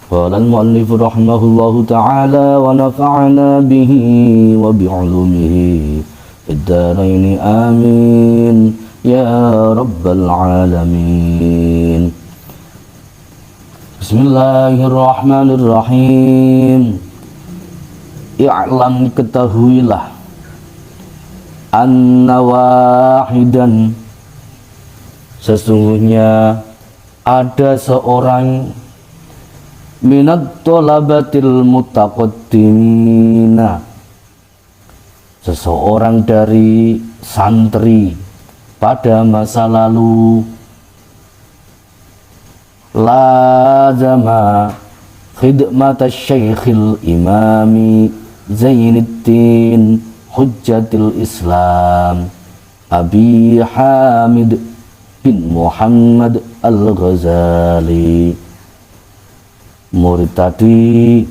قال المؤلف رحمه الله تعالى ونفعنا به وبعلومه في الدارين آمين يا رب العالمين. Bismillahirrahmanirrahim. I'lam, ketahuilah, anna wahidan, sesungguhnya ada seorang minat thalabatil mutaqaddimina, seseorang dari santri pada masa lalu, lazama khidmat syekhil imami Zainuddin Hujjatul Islam Abi Hamid bin Muhammad Al-Ghazali. Murid tadi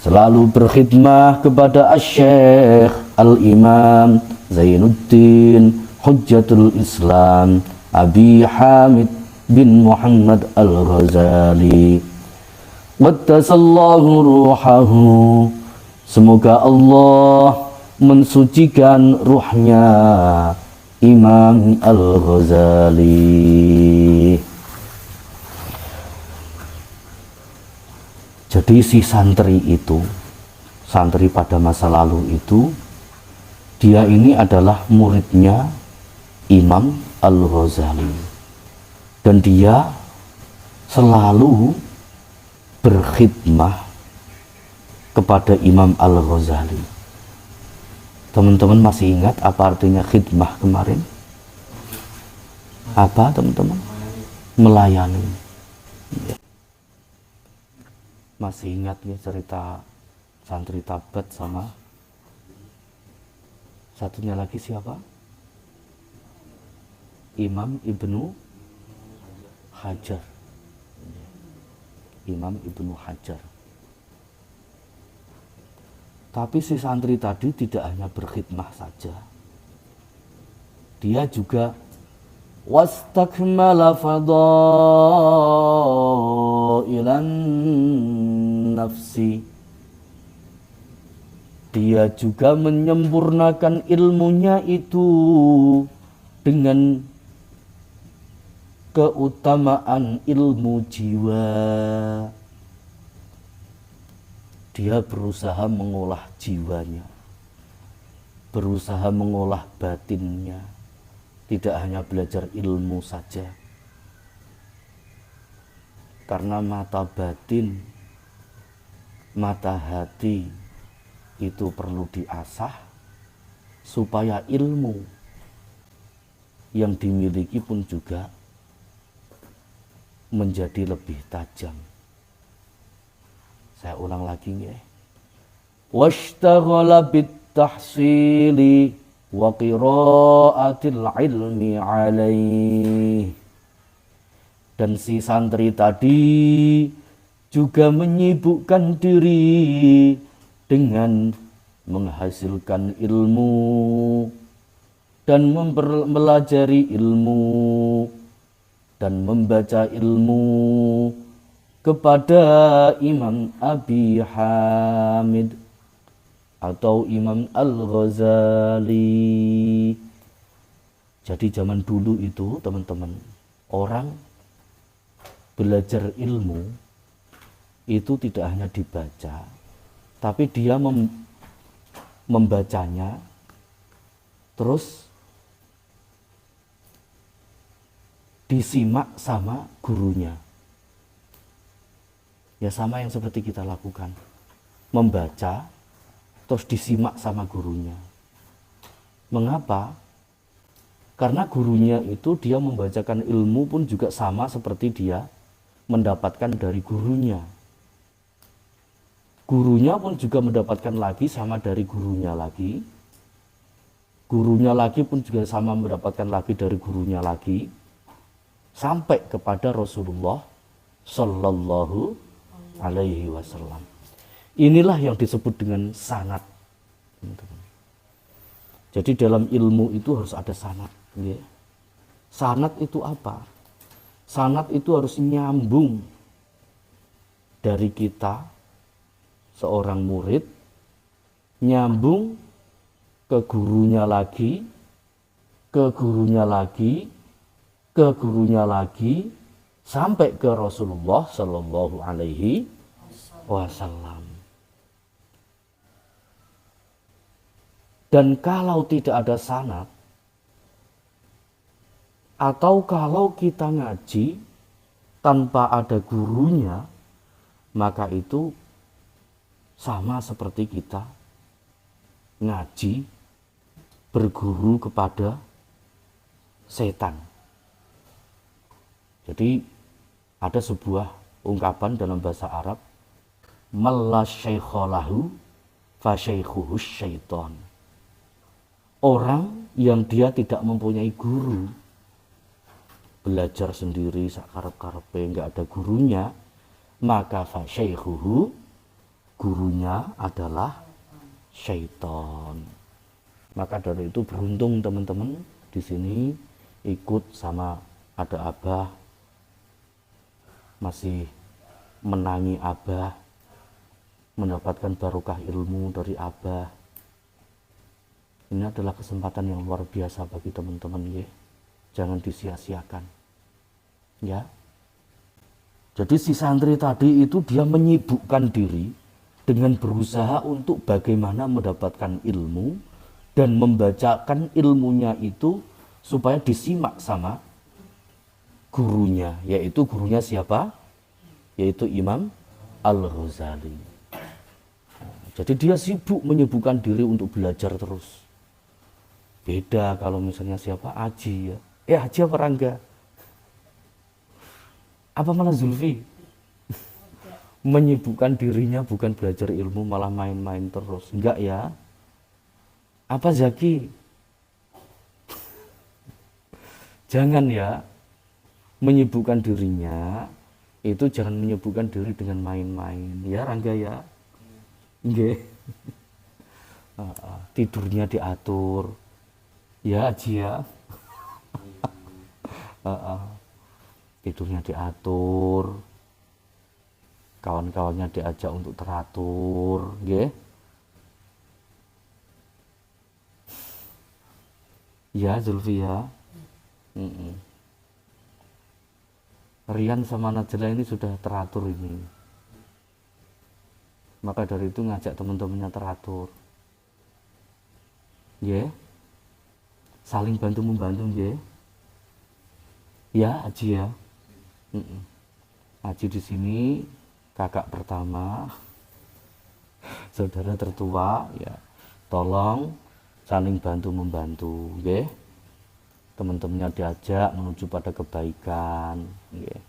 selalu berkhidmah kepada Syekh Al-Imam Zainuddin Hujjatul Islam Abi Hamid bin Muhammad Al-Ghazali. Qaddasallahu ruhahu, semoga Allah mensucikan ruhnya Imam Al-Ghazali. Jadi si santri itu, santri pada masa lalu itu, dia ini adalah muridnya Imam Al-Ghazali, dan dia selalu berkhidmah kepada Imam Al-Ghazali. Teman-teman masih ingat apa artinya khidmah kemarin? Apa teman-teman? Melayani. Masih ingat ya cerita santri Tabat sama satunya lagi siapa? Imam Ibnu Hajar. Imam Ibnu Hajar. Tapi si santri tadi tidak hanya berkhidmah saja, dia juga wastakmala fadailan nafsi, dia juga menyempurnakan ilmunya itu dengan keutamaan ilmu jiwa. Dia berusaha mengolah jiwanya, berusaha mengolah batinnya, tidak hanya belajar ilmu saja. Karena mata batin, mata hati itu perlu diasah supaya ilmu yang dimiliki pun juga menjadi lebih tajam. Saya ulang lagi ya. Washtaghala bit-tahsili wa qira'atil ilmi alaih. Dan si santri tadi juga menyibukkan diri dengan menghasilkan ilmu dan mempelajari ilmu dan membaca ilmu kepada Imam Abi Hamid atau Imam Al-Ghazali. Jadi zaman dulu itu teman-teman, orang belajar ilmu itu tidak hanya dibaca, tapi dia membacanya terus disimak sama gurunya. Ya sama yang seperti kita lakukan, membaca terus disimak sama gurunya. Mengapa? Karena gurunya itu dia membacakan ilmu pun juga sama seperti dia mendapatkan dari gurunya. Gurunya pun juga mendapatkan lagi sama dari gurunya lagi. Gurunya lagi pun juga sama mendapatkan lagi dari gurunya lagi. Sampai kepada Rasulullah Sallallahu Alaihi Wasallam. Inilah yang disebut dengan sanad. Jadi dalam ilmu itu harus ada sanad. Sanad itu apa? Sanad itu harus nyambung dari kita seorang murid nyambung ke gurunya lagi, ke gurunya lagi, ke gurunya lagi, sampai ke Rasulullah Shallallahu Alaihi Wasallam. Dan kalau tidak ada sanad, atau kalau kita ngaji tanpa ada gurunya, maka itu sama seperti kita ngaji berguru kepada setan. Jadi ada sebuah ungkapan dalam bahasa Arab, malla syaikholahu fa syaikhuhus syaiton. Orang yang dia tidak mempunyai guru, belajar sendiri sakarep-karepe, enggak ada gurunya, maka fa syaikhuhu, gurunya adalah syaiton. Maka dari itu beruntung teman-teman di sini ikut sama ada abah, masih menangi abah, mendapatkan barokah ilmu dari abah. Ini adalah kesempatan yang luar biasa bagi teman-teman ya. Jangan disia-siakan. Ya. Jadi si santri tadi itu dia menyibukkan diri dengan berusaha untuk bagaimana mendapatkan ilmu dan membacakan ilmunya itu supaya disimak sama gurunya, yaitu gurunya siapa? Yaitu Imam Al-Ghazali. Jadi dia sibuk menyibukkan diri untuk belajar terus. Beda kalau misalnya siapa? Aji ya. Aji apa Rangga? Apa malah Zulfi? Menyibukkan dirinya bukan belajar ilmu, malah main-main terus. Enggak ya? Apa Zaki? Jangan ya. Menyibukkan dirinya itu jangan menyibukkan diri dengan main-main. Ya Rangga ya? Nggih. Tidurnya diatur. Ya Aji ya. Tidurnya diatur. Kawan-kawannya diajak untuk teratur, nggih. Ya Zulfi ya. Rian sama Najla ini sudah teratur ini. Maka dari itu ngajak teman-temannya teratur. Nggih. Saling bantu membantu nggih. Ya Aji ya. Aji di sini kakak pertama, saudara tertua ya. Tolong saling bantu membantu nggih. Teman-temannya diajak menuju pada kebaikan nggih.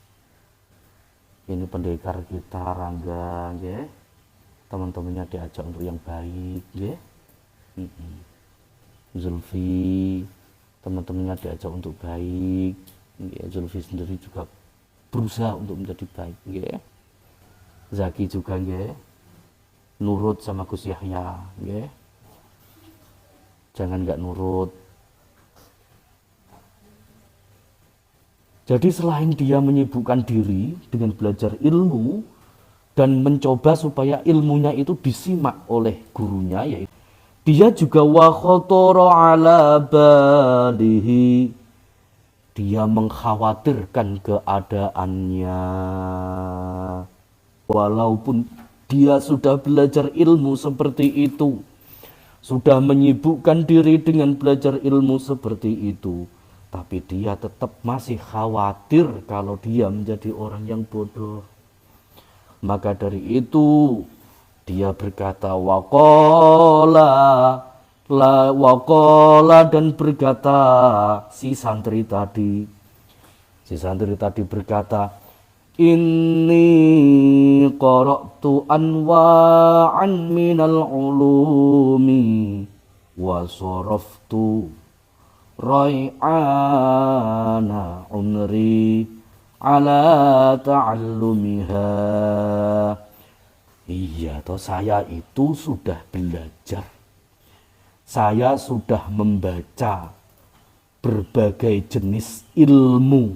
Ini pendekar kita Rangga nggih. Teman-temannya diajak untuk yang baik nggih. Zulfi, teman-temannya diajak untuk baik. Zulfi sendiri juga berusaha untuk menjadi baik. Ya. Zaki juga ya. Nurut sama Gus Yahya. Ya. Jangan nggak nurut. Jadi selain dia menyibukkan diri dengan belajar ilmu dan mencoba supaya ilmunya itu disimak oleh gurunya, yaitu dia juga wa khatara ala balihi, dia mengkhawatirkan keadaannya. Walaupun dia sudah belajar ilmu seperti itu, sudah menyibukkan diri dengan belajar ilmu seperti itu, tapi dia tetap masih khawatir kalau dia menjadi orang yang bodoh. Maka dari itu dia berkata waqala dan berkata si santri tadi berkata, inni qara'tu anwa'an minal ulumi wa saraftu rai'ana umri ala ta'allumiha. Iya toh, saya itu sudah belajar. Saya sudah membaca berbagai jenis ilmu.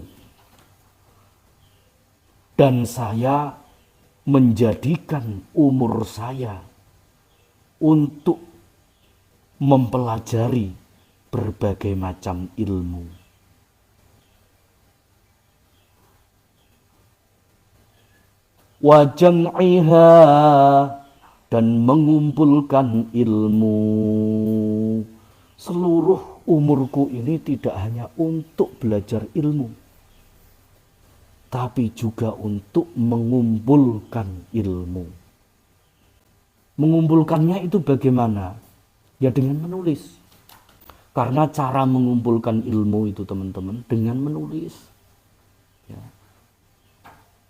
Dan saya menjadikan umur saya untuk mempelajari berbagai macam ilmu. Wa jam'iha, dan mengumpulkan ilmu. Seluruh umurku ini tidak hanya untuk belajar ilmu, tapi juga untuk mengumpulkan ilmu. Mengumpulkannya itu bagaimana? Ya dengan menulis. Karena cara mengumpulkan ilmu itu teman-teman dengan menulis. Ya.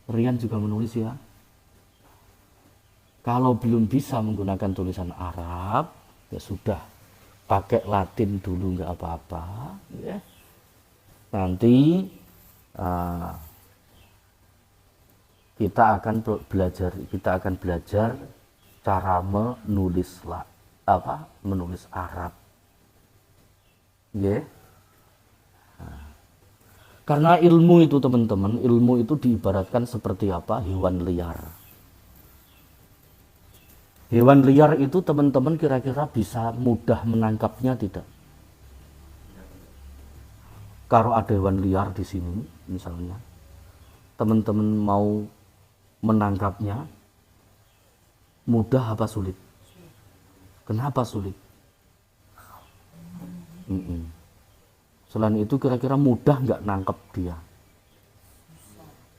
Rian juga menulis ya. Kalau belum bisa menggunakan tulisan Arab, ya sudah, pakai Latin dulu nggak apa-apa. Ya. Nanti kita akan belajar cara menulis menulis Arab. Ya. Karena ilmu itu teman-teman, ilmu itu diibaratkan seperti apa? Hewan liar. Hewan liar itu teman-teman kira-kira bisa mudah menangkapnya tidak? Kalau ada hewan liar di sini misalnya, teman-teman mau menangkapnya, mudah apa sulit? Kenapa sulit? Selain itu kira-kira mudah nggak nangkep dia?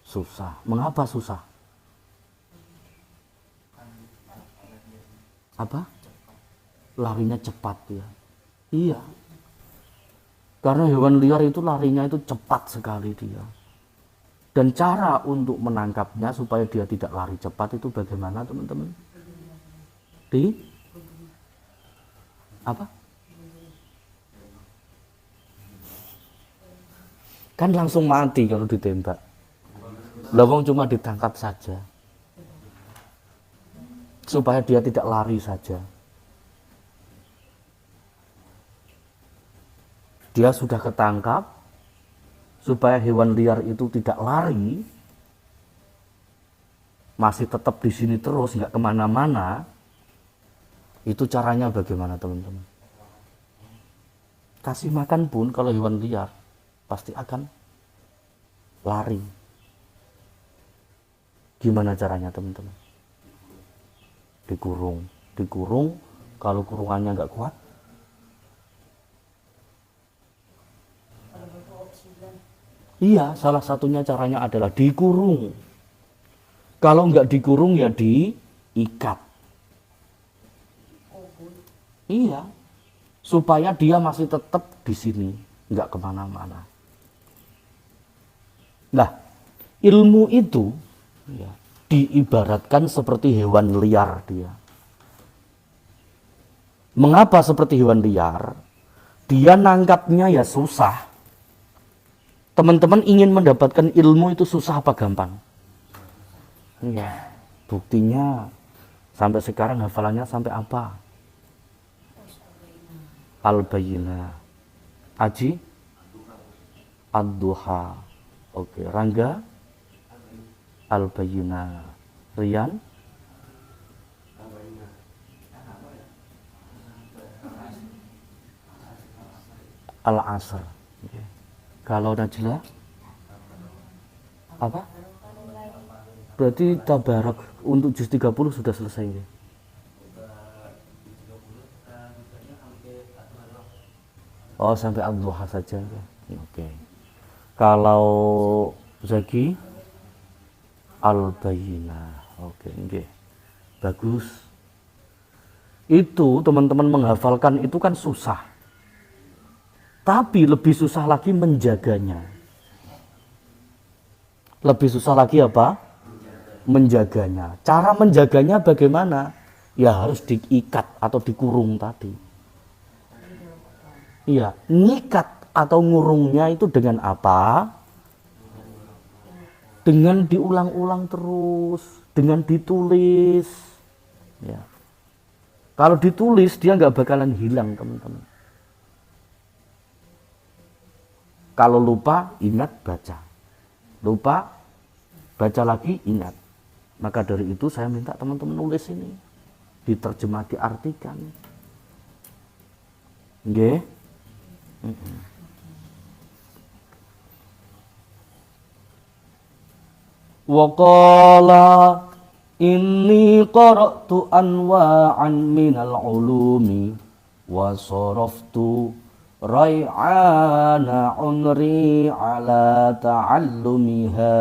Susah. Mengapa susah? Apa? Larinya cepat ya. Iya. Karena hewan liar itu larinya itu cepat sekali dia. Dan cara untuk menangkapnya supaya dia tidak lari cepat itu bagaimana teman-teman? Apa? Kan langsung mati kalau ditembak. Lawang cuma ditangkap saja. Supaya dia tidak lari saja. Dia sudah ketangkap, supaya hewan liar itu tidak lari, masih tetap di sini terus, nggak kemana-mana. Itu caranya bagaimana teman-teman? Kasih makan pun kalau hewan liar pasti akan lari. Gimana caranya teman-teman? Dikurung. Kalau kurungannya nggak kuat, iya, salah satunya caranya adalah dikurung. Kalau nggak dikurung ya diikat. Iya, supaya dia masih tetap di sini, nggak kemana-mana. Nah, ilmu itu ya, diibaratkan seperti hewan liar dia. Mengapa seperti hewan liar? Dia nangkapnya ya susah. Teman-teman ingin mendapatkan ilmu itu susah apa gampang? Ya, buktinya sampai sekarang hafalannya sampai apa? Al-Bayyinah. Aji? Ad-Duha. Oke, Rangga? Al-Bayyinah. Rian? Al-Asr. Oke. Kalau Najla? Apa? Berarti Tabarak untuk juz 30 sudah selesai ya? Oh, sampai Ad-Duha saja ya. Oke. Kalau Zaki Al-Bayyinah. Oke, nggih. Bagus. Itu teman-teman menghafalkan itu kan susah. Tapi lebih susah lagi menjaganya. Lebih susah lagi apa? Menjaganya. Cara menjaganya bagaimana? Ya harus diikat atau dikurung tadi. Iya, ngikat atau ngurungnya itu dengan apa? Dengan diulang-ulang terus, dengan ditulis. Ya. Kalau ditulis dia nggak bakalan hilang teman-teman. Kalau lupa, ingat baca. Lupa, baca lagi, ingat. Maka dari itu saya minta teman-teman nulis ini, diterjemah, diartikan. Nggih. Wa qala inni qara'tu anwa'an minal ulumi wa saraftu rai'ana umri ala ta'allumiha.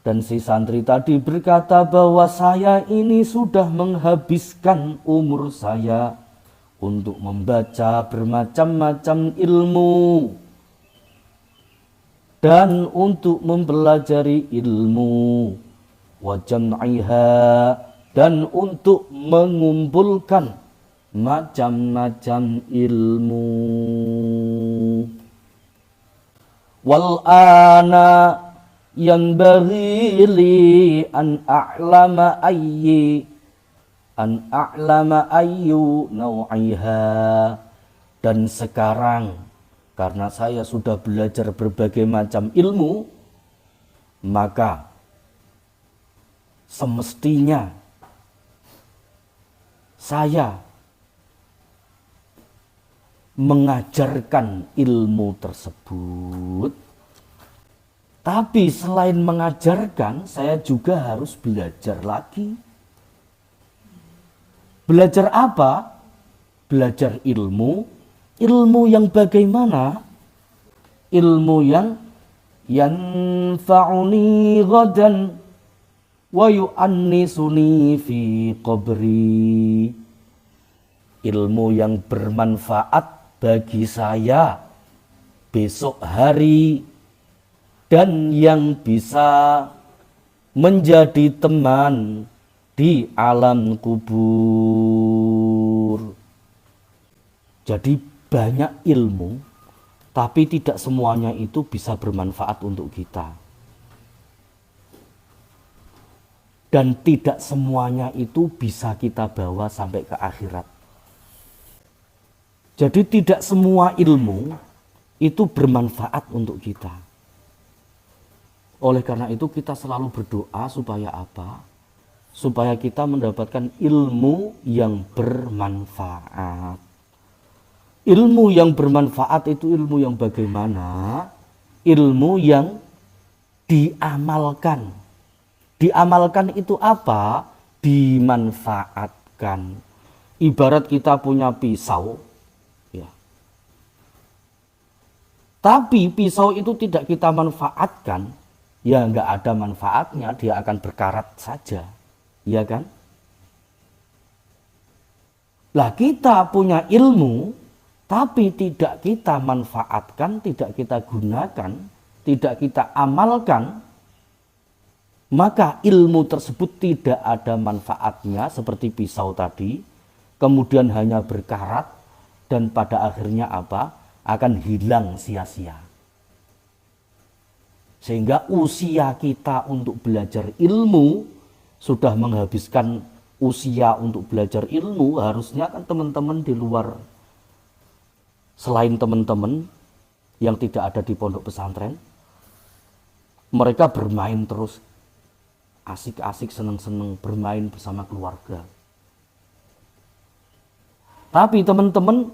Dan si santri tadi berkata bahwa saya ini sudah menghabiskan umur saya untuk membaca bermacam-macam ilmu dan untuk mempelajari ilmu, wa jam'iha, dan untuk mengumpulkan macam-macam ilmu. Wal ana yanbaghi li an a'lama ayyu naw'iha. Dan sekarang karena saya sudah belajar berbagai macam ilmu, maka semestinya saya mengajarkan ilmu tersebut. Tapi selain mengajarkan, saya juga harus belajar lagi. Belajar apa? Belajar ilmu. Ilmu yang bagaimana? Ilmu yang yanfa'uni ghadan wa yu'annisuni fi qabri. Ilmu yang bermanfaat bagi saya besok hari, dan yang bisa menjadi teman di alam kubur. Jadi banyak ilmu, tapi tidak semuanya itu bisa bermanfaat untuk kita. Dan tidak semuanya itu bisa kita bawa sampai ke akhirat. Jadi tidak semua ilmu itu bermanfaat untuk kita. Oleh karena itu kita selalu berdoa supaya apa? Supaya kita mendapatkan ilmu yang bermanfaat. Ilmu yang bermanfaat itu ilmu yang bagaimana? Ilmu yang diamalkan. Diamalkan itu apa? Dimanfaatkan. Ibarat kita punya pisau, ya. Tapi pisau itu tidak kita manfaatkan, ya nggak ada manfaatnya, dia akan berkarat saja, ya kan? Lah kita punya ilmu, tapi tidak kita manfaatkan, tidak kita gunakan, tidak kita amalkan, maka ilmu tersebut tidak ada manfaatnya seperti pisau tadi, kemudian hanya berkarat, dan pada akhirnya apa? Akan hilang sia-sia. Sehingga usia kita untuk belajar ilmu, sudah menghabiskan usia untuk belajar ilmu, harusnya kan teman-teman di luar, selain teman-teman yang tidak ada di pondok pesantren, mereka bermain terus, asik-asik, seneng-seneng, bermain bersama keluarga. Tapi teman-teman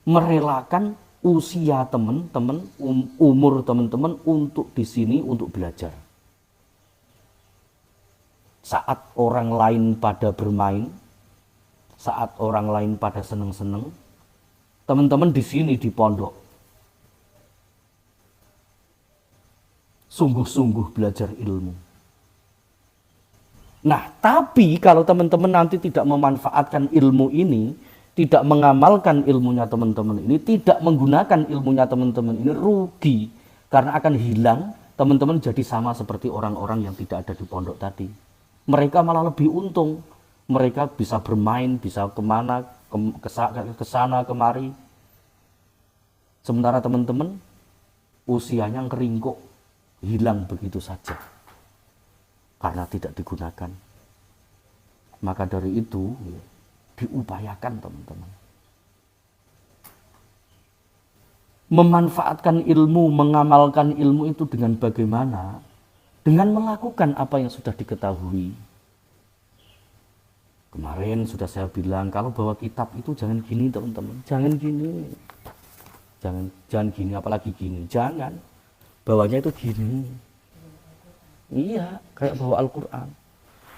merelakan usia teman-teman, umur teman-teman untuk di sini untuk belajar. Saat orang lain pada bermain, saat orang lain pada seneng-seneng, teman-teman di sini di pondok sungguh-sungguh belajar ilmu. Nah, tapi kalau teman-teman nanti tidak memanfaatkan ilmu ini, tidak mengamalkan ilmunya teman-teman ini, tidak menggunakan ilmunya teman-teman ini, rugi. Karena akan hilang, teman-teman jadi sama seperti orang-orang yang tidak ada di pondok tadi. Mereka malah lebih untung. Mereka bisa bermain, bisa kemana, ke sana kemari. Sementara teman-teman usianya keringkuk, hilang begitu saja. Karena tidak digunakan. Maka dari itu diupayakan teman-teman. Memanfaatkan ilmu, mengamalkan ilmu itu dengan bagaimana? dengan melakukan apa yang sudah diketahui. Kemarin sudah saya bilang kalau bawa kitab itu jangan gini teman-teman, jangan gini, jangan gini, apalagi gini, jangan. Bawanya itu gini, iya kayak bawa Al-Quran.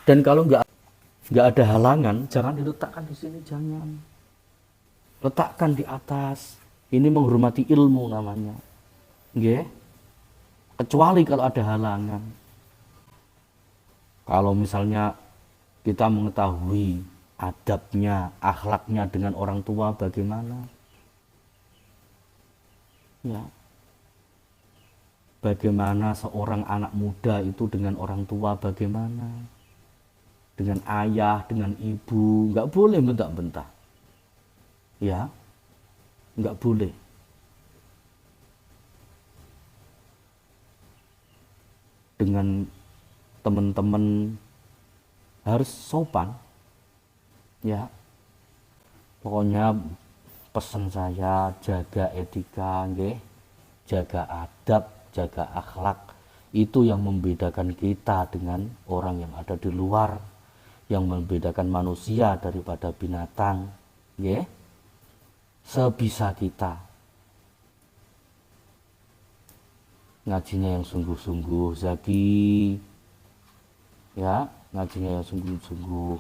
Dan kalau nggak ada halangan, jangan diletakkan di sini, jangan. Letakkan di atas. Ini menghormati ilmu namanya. Nggih. Kecuali kalau ada halangan. Kalau misalnya kita mengetahui adabnya, akhlaknya dengan orang tua bagaimana? Ya. Bagaimana seorang anak muda itu dengan orang tua bagaimana? Dengan ayah, dengan ibu, nggak boleh bentak-bentak. Ya, nggak boleh. Dengan teman-teman harus sopan. Ya, pokoknya pesan saya jaga etika, nggih, jaga adab, jaga akhlak. Itu yang membedakan kita dengan orang yang ada di luar, yang membedakan manusia daripada binatang, nggih. Sebisa kita ngajinya yang sungguh-sungguh, Zaki, ya, ngajinya yang sungguh-sungguh.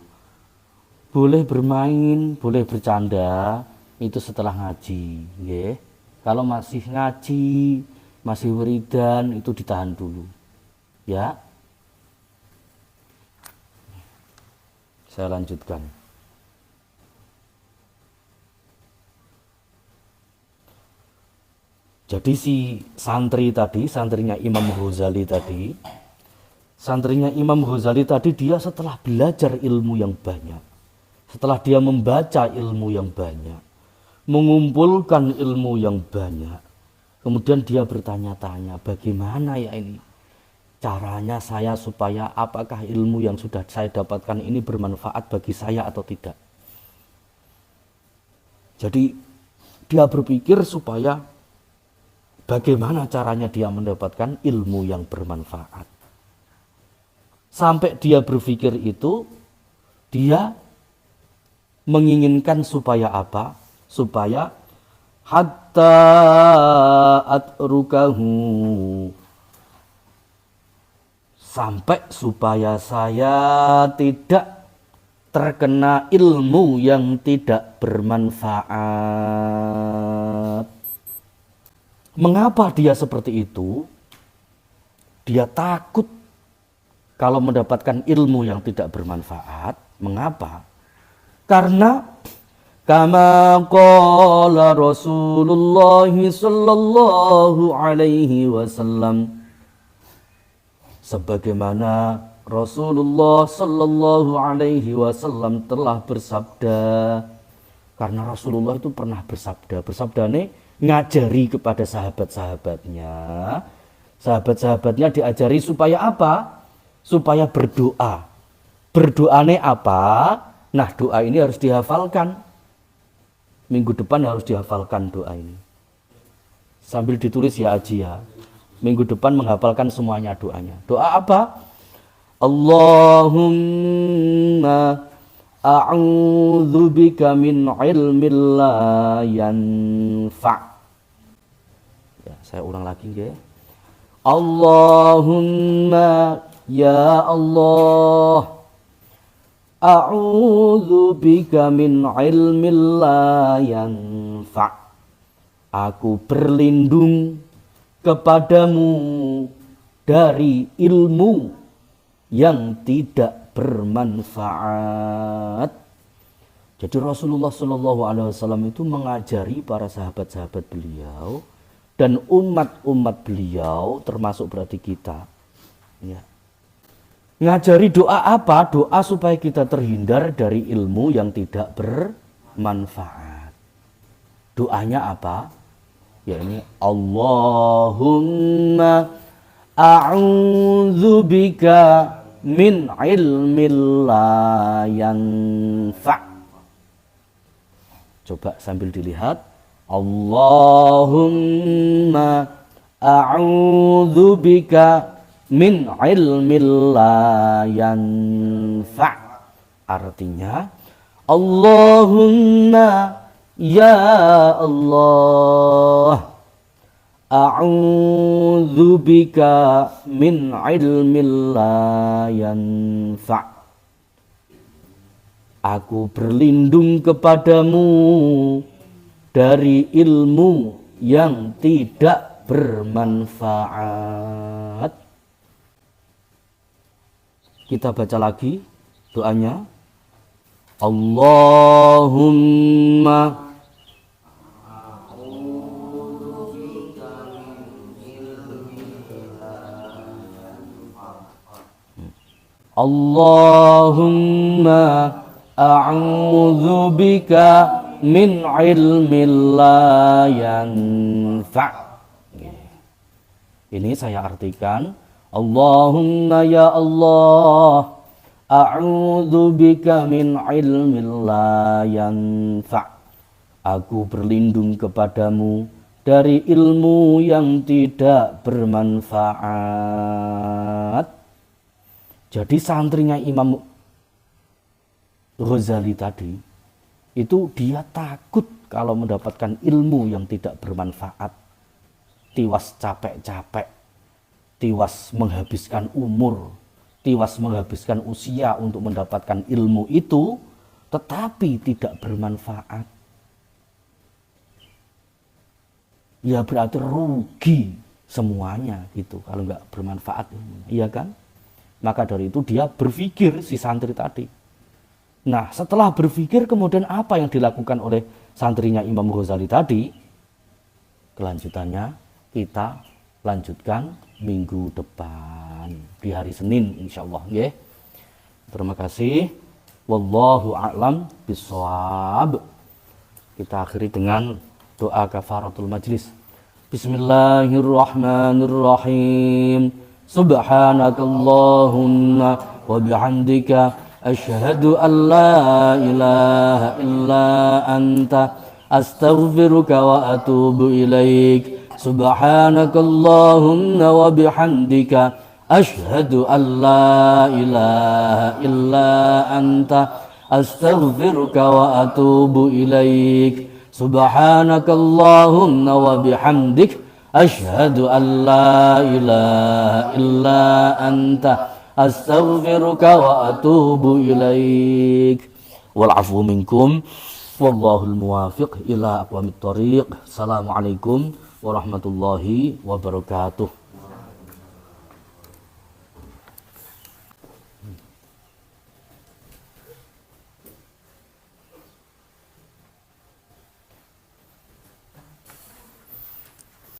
Boleh bermain, boleh bercanda, itu setelah ngaji, nggih. Kalau masih ngaji, masih wiridan, itu ditahan dulu, ya. Saya lanjutkan. Jadi si santri tadi, santrinya Imam Ghazali tadi, dia setelah belajar ilmu yang banyak, setelah dia membaca ilmu yang banyak, mengumpulkan ilmu yang banyak, kemudian dia bertanya-tanya, bagaimana ya ini caranya saya supaya apakah ilmu yang sudah saya dapatkan ini bermanfaat bagi saya atau tidak. Jadi dia berpikir supaya bagaimana caranya dia mendapatkan ilmu yang bermanfaat. Sampai dia berpikir itu, dia menginginkan supaya apa? Supaya hatta atrukahu, sampai supaya saya tidak terkena ilmu yang tidak bermanfaat. Mengapa dia seperti itu? Dia takut kalau mendapatkan ilmu yang tidak bermanfaat. Mengapa? Karena kama qala Rasulullah sallallahu alaihi wasallam, sebagaimana Rasulullah sallallahu alaihi wasallam telah bersabda. Karena Rasulullah itu pernah bersabda nih, ngajari kepada sahabat-sahabatnya. Sahabat-sahabatnya diajari supaya apa? Supaya berdoa. Berdoanya apa? Nah, doa ini harus dihafalkan. Minggu depan harus dihafalkan doa ini. Sambil ditulis ya Aji ya. Minggu depan menghafalkan semuanya doanya. Doa apa? Allahumma a'udzubika min ilmin la yanfa'. Ya, saya ulang lagi ya. Allahumma ya Allah, a'udzubika min ilmin la yanfa'. Aku berlindung kepadamu dari ilmu yang tidak bermanfaat. Jadi Rasulullah Shallallahu Alaihi Wasallam itu mengajari para sahabat-sahabat beliau dan umat-umat beliau, termasuk berarti kita, ya. Ngajari doa apa? Doa supaya kita terhindar dari ilmu yang tidak bermanfaat. Doanya apa? Ya ini Allahumma a'udzubika min ilmin la yanfa'. Coba sambil dilihat. Allahumma a'udzubika min ilmin la yanfa'. Artinya, Allahumma ya Allah, a'udzubika min ilmin la yanfa'. Aku berlindung kepadamu dari ilmu yang tidak bermanfaat. Kita baca lagi doanya. Allahumma Allahumma a'udzubika min ilmin la yanfa'. Ini saya artikan, Allahumma ya Allah, a'udzubika min ilmin la yanfa'. Aku berlindung kepadamu dari ilmu yang tidak bermanfaat. Jadi santrinya Imam Ghazali tadi, itu dia takut kalau mendapatkan ilmu yang tidak bermanfaat. Tiwas capek-capek, tiwas menghabiskan umur, tiwas menghabiskan usia untuk mendapatkan ilmu itu, tetapi tidak bermanfaat. Ya berarti rugi semuanya gitu kalau nggak bermanfaat, iya kan? Maka dari itu dia berpikir, si santri tadi. Nah, setelah berpikir kemudian apa yang dilakukan oleh santrinya Imam Ghazali tadi? Kelanjutannya kita lanjutkan minggu depan di hari Senin insyaallah nggih. Terima kasih. Wallahu a'lam bishawab. Kita akhiri dengan doa kafaratul majlis. Bismillahirrahmanirrahim. Subhanakallahumma wa bihamdika asyhadu an la ilaha illa anta astaghfiruka wa atubu ilaik. Subhanakallahumma wa bihamdika asyhadu an la ilaha illa anta astaghfiruka wa atubu ilaik. Subhanakallahumma wa bihamdik asyhadu an la ilaha illa anta astaghfiruka wa atubu ilaik. Wal afu minkum wallahul muwafiq ila aqwamit thoriq. Assalamualaikum warahmatullahi wabarakatuh.